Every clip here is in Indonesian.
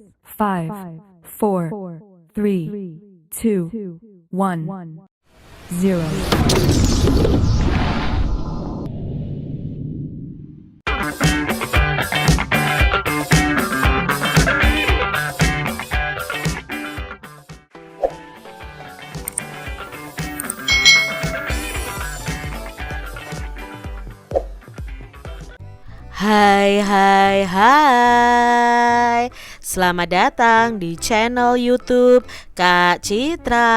5, 4, 3, 2, 1, 0. Hai. Selamat datang di channel YouTube Kak Citra.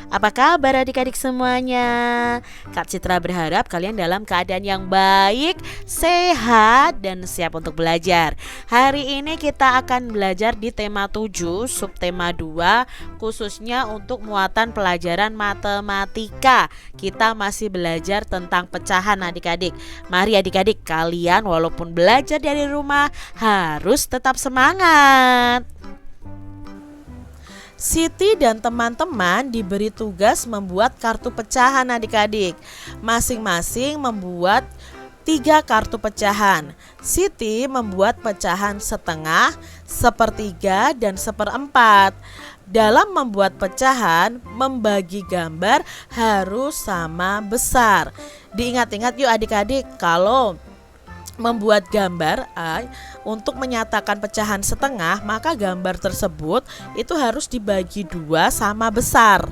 Apa kabar adik-adik semuanya? Kak Citra berharap kalian dalam keadaan yang baik, sehat, dan siap untuk belajar. Hari ini kita akan belajar di tema 7, subtema 2, khususnya untuk muatan pelajaran matematika. Kita masih belajar tentang pecahan adik-adik. Mari adik-adik, kalian walaupun belajar dari rumah harus tetap semangat. Siti dan teman-teman diberi tugas membuat kartu pecahan adik-adik. Masing-masing membuat 3 kartu pecahan. Siti membuat pecahan setengah, sepertiga, dan seperempat. Dalam membuat pecahan, membagi gambar harus sama besar. Diingat-ingat yuk adik-adik, kalau membuat gambar untuk menyatakan pecahan setengah, maka gambar tersebut itu harus dibagi 2 sama besar.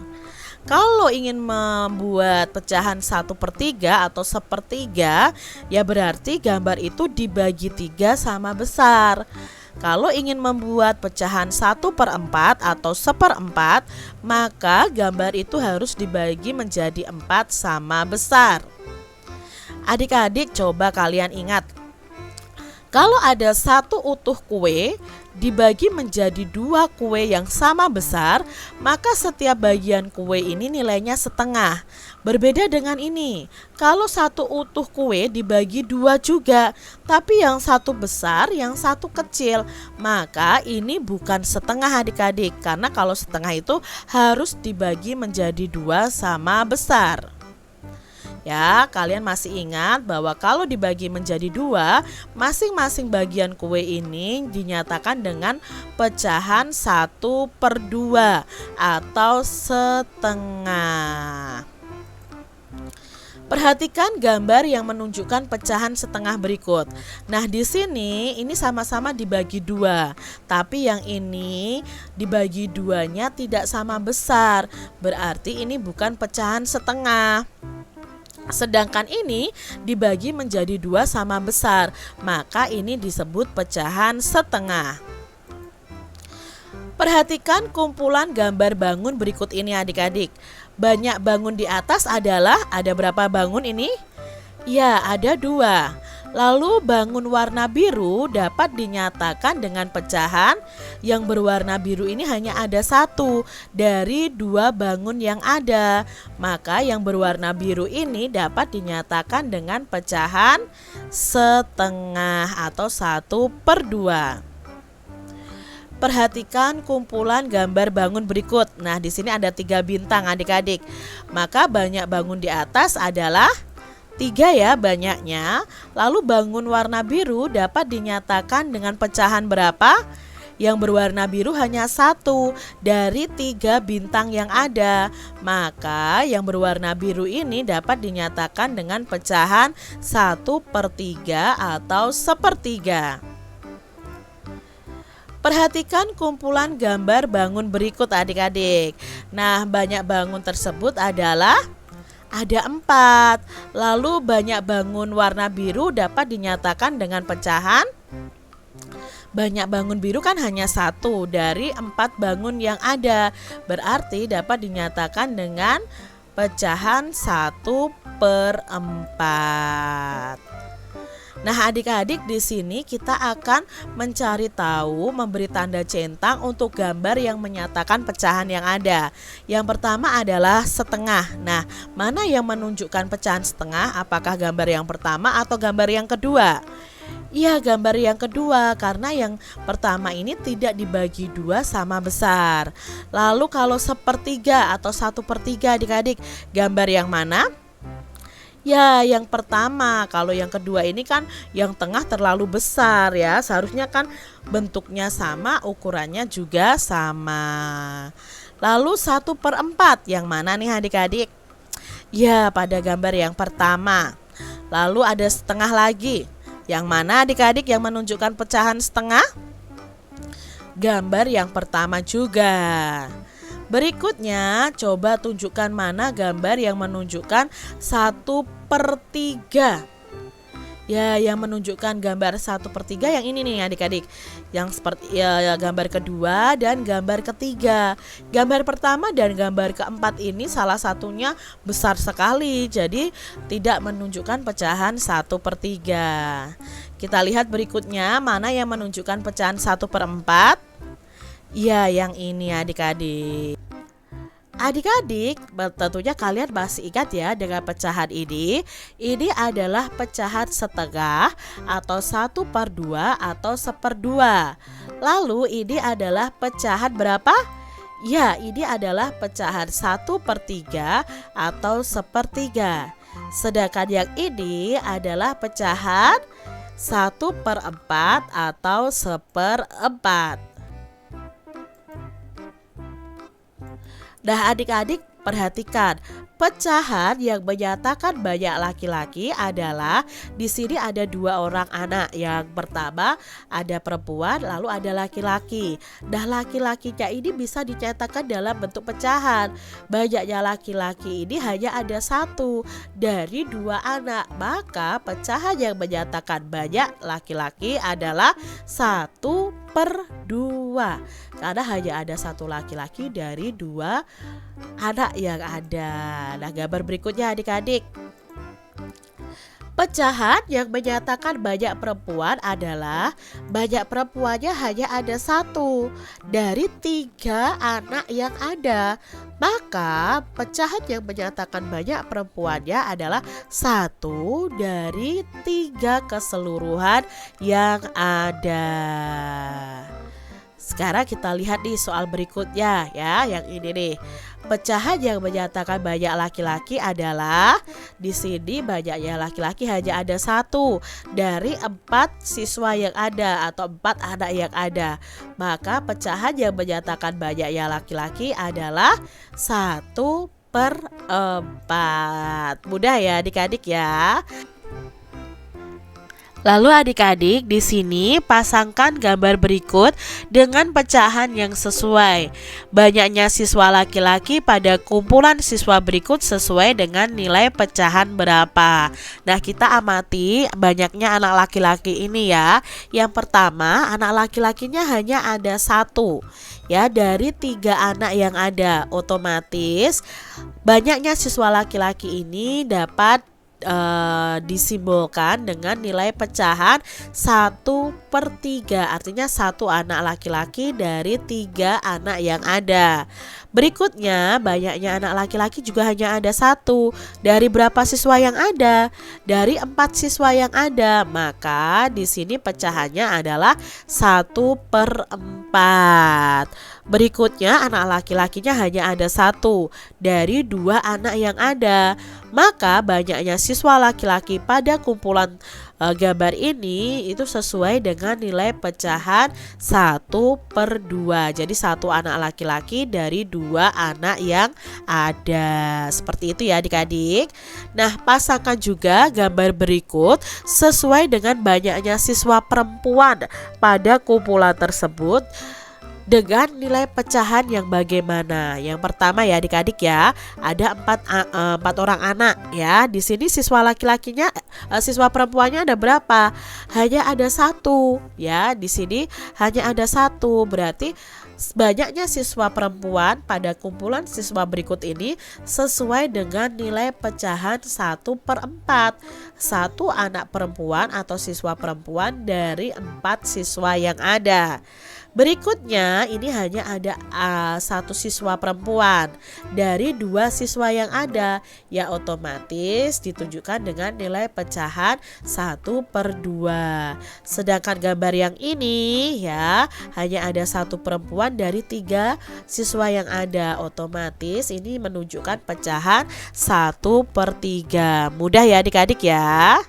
Kalau ingin membuat pecahan 1/3 atau sepertiga, ya berarti gambar itu dibagi 3 sama besar. Kalau ingin membuat pecahan 1/4 atau seperempat, maka gambar itu harus dibagi menjadi 4 sama besar. Adik-adik, coba kalian ingat, kalau ada 1 utuh kue dibagi menjadi 2 kue yang sama besar, maka setiap bagian kue ini nilainya setengah. Berbeda dengan ini, kalau 1 utuh kue dibagi 2 juga, tapi yang 1 besar, yang 1 kecil, maka ini bukan setengah adik-adik, karena kalau setengah itu harus dibagi menjadi 2 sama besar. Ya, kalian masih ingat bahwa kalau dibagi menjadi 2, masing-masing bagian kue ini dinyatakan dengan pecahan 1/2 atau setengah. Perhatikan gambar yang menunjukkan pecahan setengah berikut. Nah, di sini ini sama-sama dibagi 2, tapi yang ini dibagi 2-nya tidak sama besar. Berarti ini bukan pecahan setengah. Sedangkan ini dibagi menjadi 2 sama besar, maka ini disebut pecahan setengah. Perhatikan kumpulan gambar bangun berikut ini adik-adik. Banyak bangun di atas adalah, ada berapa bangun ini? Ya, ada 2. Lalu bangun warna biru dapat dinyatakan dengan pecahan yang berwarna biru ini hanya ada 1 dari 2 bangun yang ada. Maka yang berwarna biru ini dapat dinyatakan dengan pecahan setengah atau 1/2. Perhatikan kumpulan gambar bangun berikut. Nah, di sini ada 3 bintang adik-adik. Maka banyak bangun di atas adalah 3 ya banyaknya. Lalu bangun warna biru dapat dinyatakan dengan pecahan berapa? Yang berwarna biru hanya 1 dari 3 bintang yang ada. Maka yang berwarna biru ini dapat dinyatakan dengan pecahan 1/3 atau sepertiga. Perhatikan kumpulan gambar bangun berikut adik-adik. Nah, banyak bangun tersebut adalah ada 4. Lalu banyak bangun warna biru dapat dinyatakan dengan pecahan. Banyak bangun biru kan hanya 1 dari 4 bangun yang ada. Berarti dapat dinyatakan dengan pecahan 1/4. Nah, adik-adik, di sini kita akan mencari tahu, memberi tanda centang untuk gambar yang menyatakan pecahan yang ada. Yang pertama adalah setengah. Nah, mana yang menunjukkan pecahan setengah? Apakah gambar yang pertama atau gambar yang kedua? Iya, gambar yang kedua, karena yang pertama ini tidak dibagi 2 sama besar. Lalu kalau sepertiga atau 1/3 adik-adik, gambar yang mana? Ya, yang pertama. Kalau yang kedua ini kan yang tengah terlalu besar ya. Seharusnya kan bentuknya sama, ukurannya juga sama. Lalu 1/4 yang mana nih adik-adik? Ya, pada gambar yang pertama. Lalu ada setengah lagi. Yang mana adik-adik yang menunjukkan pecahan setengah? Gambar yang pertama juga. Berikutnya, coba tunjukkan mana gambar yang menunjukkan 1/3. Ya, yang menunjukkan gambar 1/3 yang ini nih adik-adik. Yang seperti gambar kedua dan gambar ketiga. Gambar pertama dan gambar keempat ini salah satunya besar sekali, jadi tidak menunjukkan pecahan 1/3. Kita lihat berikutnya mana yang menunjukkan pecahan 1/4. Ya, yang ini adik-adik. Adik-adik, tentunya kalian masih ingat ya dengan pecahan ini. Ini adalah pecahan setengah atau 1/2 atau 1/2. Lalu ini adalah pecahan berapa? Ya, ini adalah pecahan 1/3 atau 1/3. Sedangkan yang ini adalah pecahan 1/4 atau 1/4. Nah, adik-adik perhatikan, pecahan yang menyatakan banyak laki-laki adalah di sini ada 2 orang anak. Yang pertama ada perempuan, lalu ada laki-laki. Nah, laki-lakinya ini bisa dinyatakan dalam bentuk pecahan. Banyaknya laki-laki ini hanya ada 1 dari 2 anak. Maka pecahan yang menyatakan banyak laki-laki adalah 1/2. Karena hanya ada 1 laki-laki dari 2 anak yang ada. Nah, gambar berikutnya adik-adik. Pecahan yang menyatakan banyak perempuan adalah banyak perempuannya hanya ada 1 dari 3 anak yang ada. Maka pecahan yang menyatakan banyak perempuannya adalah 1 dari 3 keseluruhan yang ada. Sekarang kita lihat nih soal berikutnya ya, yang ini nih. Pecahan yang menyatakan banyak laki-laki adalah di sini banyaknya laki-laki hanya ada 1 dari 4 siswa yang ada atau 4 anak yang ada. Maka pecahan yang menyatakan banyaknya laki-laki adalah 1/4. Mudah ya adik-adik ya. Lalu adik-adik di sini pasangkan gambar berikut dengan pecahan yang sesuai. Banyaknya siswa laki-laki pada kumpulan siswa berikut sesuai dengan nilai pecahan berapa. Nah, kita amati banyaknya anak laki-laki ini ya. Yang pertama, anak laki-lakinya hanya ada 1 ya dari 3 anak yang ada. Otomatis banyaknya siswa laki-laki ini dapat disimbolkan dengan nilai pecahan 1/3. Artinya 1 anak laki-laki dari 3 anak yang ada. Berikutnya, banyaknya anak laki-laki juga hanya ada 1 dari berapa siswa yang ada? Dari 4 siswa yang ada. Maka di sini pecahannya adalah 1/4. Berikutnya, anak laki-lakinya hanya ada 1 dari 2 anak yang ada. Maka banyaknya siswa laki-laki pada kumpulan gambar ini itu sesuai dengan nilai pecahan 1/2. Jadi 1 anak laki-laki dari 2 anak yang ada. Seperti itu ya adik-adik. Nah, pasangkan juga gambar berikut sesuai dengan banyaknya siswa perempuan pada kumpulan tersebut dengan nilai pecahan yang bagaimana. Yang pertama ya adik-adik ya, ada 4 orang anak ya. Di sini siswa laki-lakinya siswa perempuannya ada berapa? Hanya ada 1 ya. Di sini hanya ada 1. Berarti banyaknya siswa perempuan pada kumpulan siswa berikut ini sesuai dengan nilai pecahan 1/4. 1 anak perempuan atau siswa perempuan dari 4 siswa yang ada. Berikutnya ini hanya ada satu siswa perempuan dari 2 siswa yang ada, ya otomatis ditunjukkan dengan nilai pecahan 1/2. Sedangkan gambar yang ini ya hanya ada satu perempuan dari 3 siswa yang ada, otomatis ini menunjukkan pecahan 1/3. Mudah ya adik-adik ya.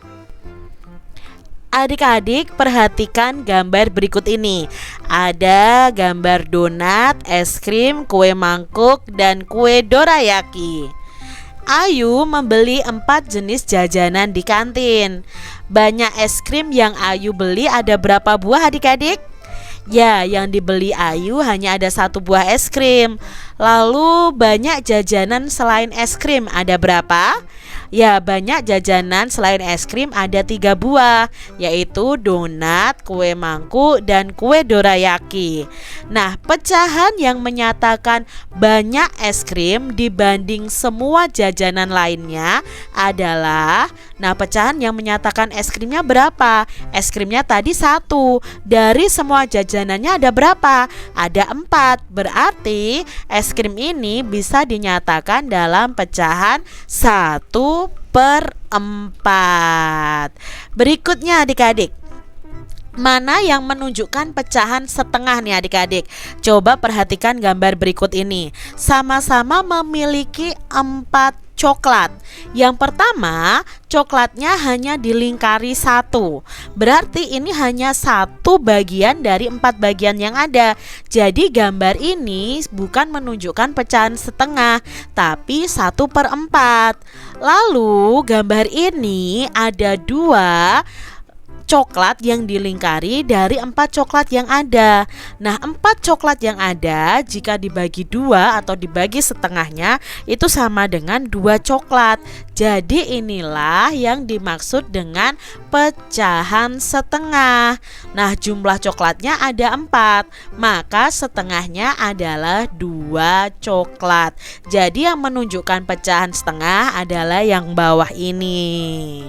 Adik-adik perhatikan gambar berikut ini. Ada gambar donat, es krim, kue mangkuk, dan kue dorayaki. Ayu membeli 4 jenis jajanan di kantin. Banyak es krim yang Ayu beli ada berapa buah adik-adik? Ya, yang dibeli Ayu hanya ada 1 buah es krim. Lalu banyak jajanan selain es krim ada berapa? Ya, banyak jajanan selain es krim ada 3 buah, yaitu donat, kue mangkuk, dan kue dorayaki. Nah, pecahan yang menyatakan banyak es krim dibanding semua jajanan lainnya adalah, nah pecahan yang menyatakan es krimnya berapa? Es krimnya tadi 1, dari semua jajanannya ada berapa? Ada 4, berarti es krim ini bisa dinyatakan dalam pecahan 1/4. Berikutnya adik-adik, mana yang menunjukkan pecahan setengah nih adik-adik? Coba perhatikan gambar berikut ini. Sama-sama memiliki 4 coklat. Yang pertama, coklatnya hanya dilingkari 1. Berarti ini hanya 1 bagian dari 4 bagian yang ada. Jadi gambar ini bukan menunjukkan pecahan setengah, tapi 1/4. Lalu gambar ini ada 2 coklat yang dilingkari dari 4 coklat yang ada. Nah, 4 coklat yang ada jika dibagi 2 atau dibagi setengahnya itu sama dengan 2 coklat. Jadi inilah yang dimaksud dengan pecahan setengah. Nah, jumlah coklatnya ada 4, maka setengahnya adalah 2 coklat. Jadi yang menunjukkan pecahan setengah adalah yang bawah ini.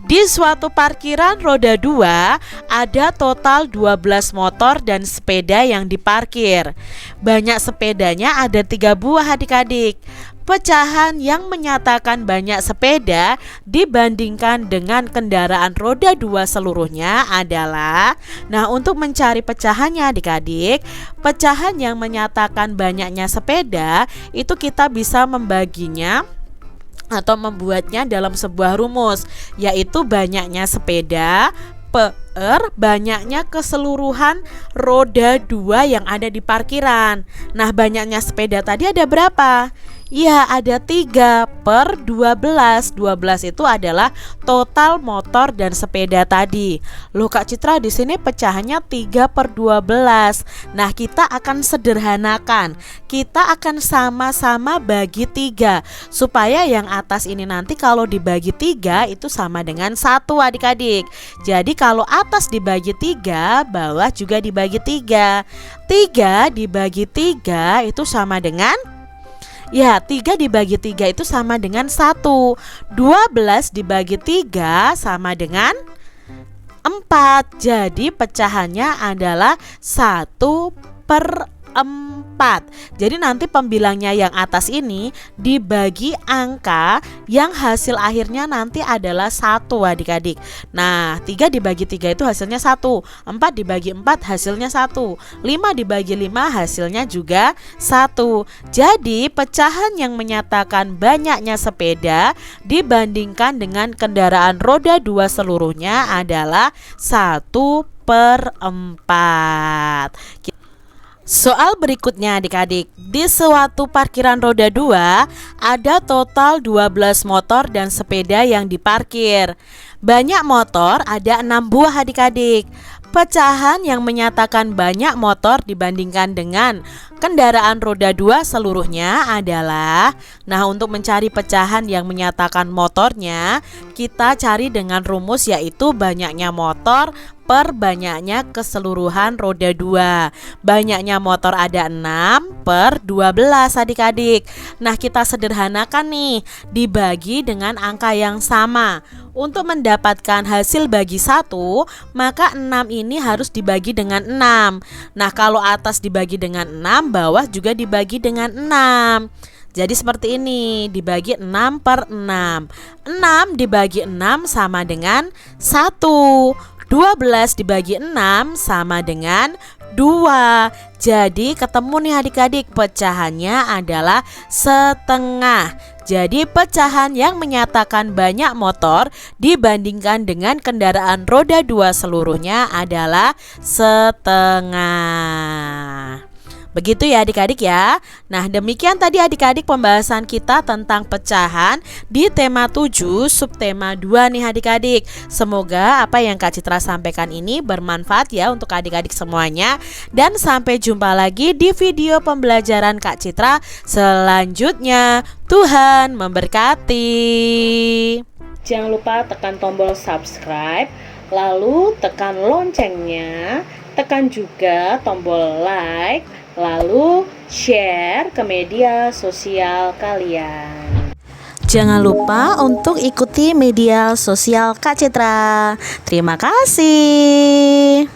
Di suatu parkiran roda 2 ada total 12 motor dan sepeda yang diparkir. Banyak sepedanya ada 3 buah adik-adik. Pecahan yang menyatakan banyak sepeda dibandingkan dengan kendaraan roda 2 seluruhnya adalah, nah untuk mencari pecahannya adik-adik, pecahan yang menyatakan banyaknya sepeda itu kita bisa membaginya atau membuatnya dalam sebuah rumus, yaitu banyaknya sepeda per banyaknya keseluruhan roda 2 yang ada di parkiran. Nah, banyaknya sepeda tadi ada berapa? Ya, ada 3/12. 12 itu adalah total motor dan sepeda tadi. Loh Kak Citra, di sini pecahannya 3/12. Nah, kita akan sederhanakan. Kita akan sama-sama bagi 3 supaya yang atas ini nanti kalau dibagi 3 itu sama dengan 1 adik-adik. Jadi kalau atas dibagi 3, bawah juga dibagi 3. 3 dibagi 3 itu sama dengan, ya, 3 dibagi 3 itu sama dengan 1. 12 dibagi 3 sama dengan 4. Jadi pecahannya adalah 1/4. Jadi nanti pembilangnya yang atas ini dibagi angka yang hasil akhirnya nanti adalah 1 adik-adik. Nah, 3 dibagi 3 itu hasilnya 1. 4 dibagi 4 hasilnya 1. 5 dibagi 5 hasilnya juga 1. Jadi pecahan yang menyatakan banyaknya sepeda dibandingkan dengan kendaraan roda 2 seluruhnya adalah 1/4. Soal berikutnya adik-adik, di suatu parkiran roda 2 ada total 12 motor dan sepeda yang diparkir. Banyak motor ada 6 buah adik-adik. Pecahan yang menyatakan banyak motor dibandingkan dengan kendaraan roda 2 seluruhnya adalah, nah untuk mencari pecahan yang menyatakan motornya, kita cari dengan rumus yaitu banyaknya motor per banyaknya keseluruhan roda 2. Banyaknya motor ada 6 per 12 adik-adik. Nah kita sederhanakan nih, dibagi dengan angka yang sama. Untuk mendapatkan hasil bagi 1, maka 6 ini harus dibagi dengan 6. Nah kalau atas dibagi dengan 6, bawah juga dibagi dengan 6. Jadi seperti ini, dibagi 6 per 6. 6 dibagi 6 sama dengan 1. 12 dibagi 6 sama dengan 2. Jadi ketemu nih adik-adik, pecahannya adalah setengah. Jadi pecahan yang menyatakan banyak motor dibandingkan dengan kendaraan roda 2 seluruhnya adalah setengah. Begitu ya adik-adik ya. Nah demikian tadi adik-adik pembahasan kita tentang pecahan di tema 7 subtema 2 nih adik-adik. Semoga apa yang Kak Citra sampaikan ini bermanfaat ya untuk adik-adik semuanya. Dan sampai jumpa lagi di video pembelajaran Kak Citra selanjutnya. Tuhan memberkati. Jangan lupa tekan tombol subscribe, lalu tekan loncengnya, tekan juga tombol like, lalu share ke media sosial kalian. Jangan lupa untuk ikuti media sosial Kak Citra. Terima kasih.